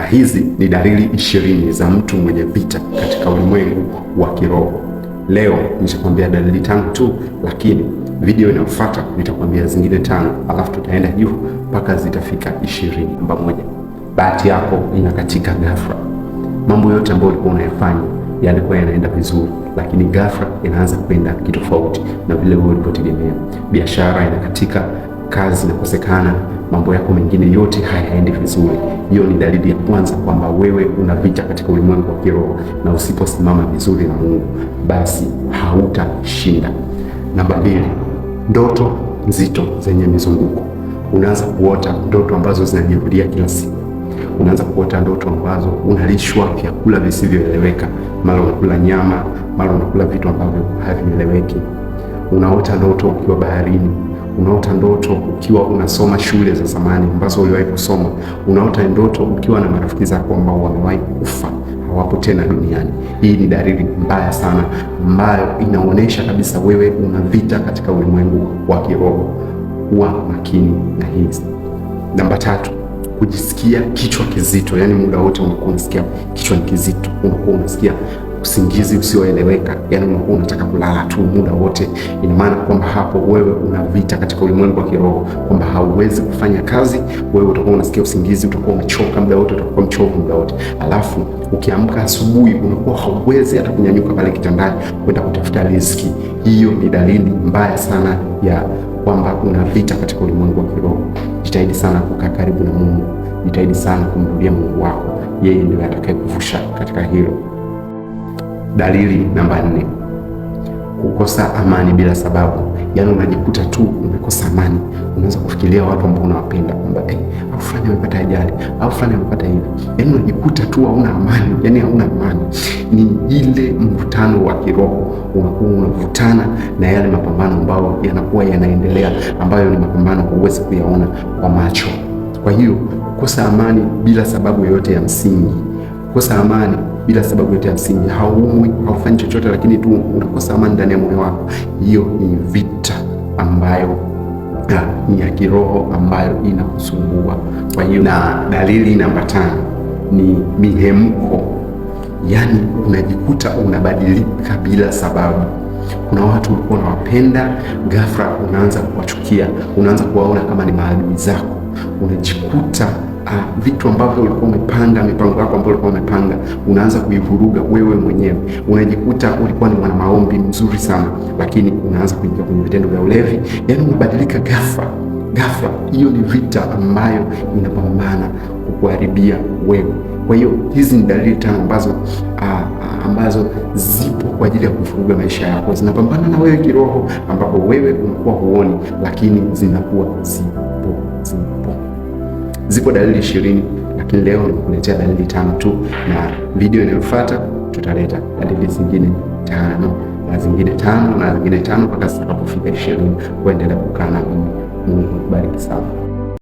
hizi ni dalili 20 za mtu mwenye vita katika ulimwengu wa kiroho. Leo nitakwambia dalili 5 tu, lakini video inayofuata nitakwambia zingine 5, alafu tutaenda juu mpaka zitafika 20. Namba 1, bahati yako inakatika ghafla. Mambo yote ambayo ulikuwa unayafanya yalikuwa yanaenda vizuri, lakini ghafla inaanza kwenda kitofauti na vile wewe ulivyotegemea. Biashara inakatika, kazi inakosekana, mambo yako mengine yote hayaendi vizuri. Hiyo ni dalili ya kwanza kwamba wewe una vita katika ulimwengu wa kiroho, na usiposimama vizuri na Mungu basi hautashinda. Namba 2, ndoto nzito zenye mizunguko. Unaanza kuota ndoto ambazo zinajirudia kila siku. Unaanza kuota ndoto ambazo unalishwa vyakula visivyoeleweka, mara unakula nyama, mara unakula vitu ambavyo havieleweki. Unaota ndoto ukiwa baharini. Unaota ndoto ukiwa unasoma shule za zamani ambazo uliwahi kusoma. Unaota ndoto ukiwa na marafiki zako ambao wamewahi kufa, hawapo tena duniani. Hii ni dalili mbaya sana ambayo inaonyesha kabisa wewe una vita katika ulimwengu wa kiroho. Kuwa makini na hizi. Namba 3, kujisikia kichwa kizito, yani muda wote unakuwa unasikia kichwa ni kizito, unakuwa unasikia usingizi usioeleweka, yani unakuwa unataka kulala tu muda wote. Ina maana kwamba hapo wewe una vita katika ulimwengu wa kiroho, kwamba hauwezi kufanya kazi, wewe utakuwa unasikia usingizi, utakuwa umechoka muda wote, utakuwa mchovu muda wote. Alafu ukiamka asubuhi unakuwa hauwezi hata kunyanyuka pale kitandani kwenda kutafuta riziki. Hiyo ni dalili mbaya sana ya kwamba una vita katika ulimwengu wa kiroho. Jitahidi sana kukaa karibu na Mungu. Jitahidi sana kumrudia Mungu wako. Yeye ndiye atakayekuvusha katika hilo. Dalili namba 4, kukosa amani bila sababu. Yaani unajikuta tu umekosa amani. Unaanza kufikiria watu ambao unawapenda kwamba au fulani amepata ajali, au fulani amepata hivi. Yaani unajikuta tu hauna amani, yaani hauna amani. Ni ile mvutano wa kiroho, unakuwa unavutana na yale mapambano ambayo yanakuwa yanaendelea, ambayo ni mapambano huwezi kuyaona kwa macho. Kwa hiyo kukosa amani bila sababu yoyote ya msingi, kukosa amani bila sababu yote ya msingi, hauumwi, haufanyi chochote, lakini tu unakosa amani ndani ya moyo wako. Hiyo ni vita ambayo ni ya kiroho ambayo inakusumbua. Kwa hiyo, na dalili namba 5 ni mihemko, yaani unajikuta unabadilika bila sababu. Kuna watu ulikuwa unawapenda, ghafla unaanza kuwachukia, unaanza kuwaona kama ni maadui zako. Unajikuta vitu ambavyo ulikuwa umepanga, mipango yako ambayo ulikuwa umepanga, unaanza kuivuruga wewe mwenyewe. Unajikuta ulikuwa ni mwana maombi mzuri sana, lakini unaanza kuingia kwenye vitendo vya ulevi, yaani unabadilika ghafla. Hiyo ni vita ambayo inapambana kukuharibia wewe. Kwa hiyo hizi ni dalili 5 ambazo zipo kwa ajili ya kuvuruga maisha yako, zinapambana na wewe kiroho, ambapo wewe unakuwa huoni, lakini zinakuwa zipo dalili 20, lakini leo nimekuletea dalili 5 tu, na video inayofuata tutaleta dalili zingine 5 na zingine 5 na zingine 5 mpaka zitakapofika 20. Kuendelea kukaa na mimi. Mungu akubariki sana.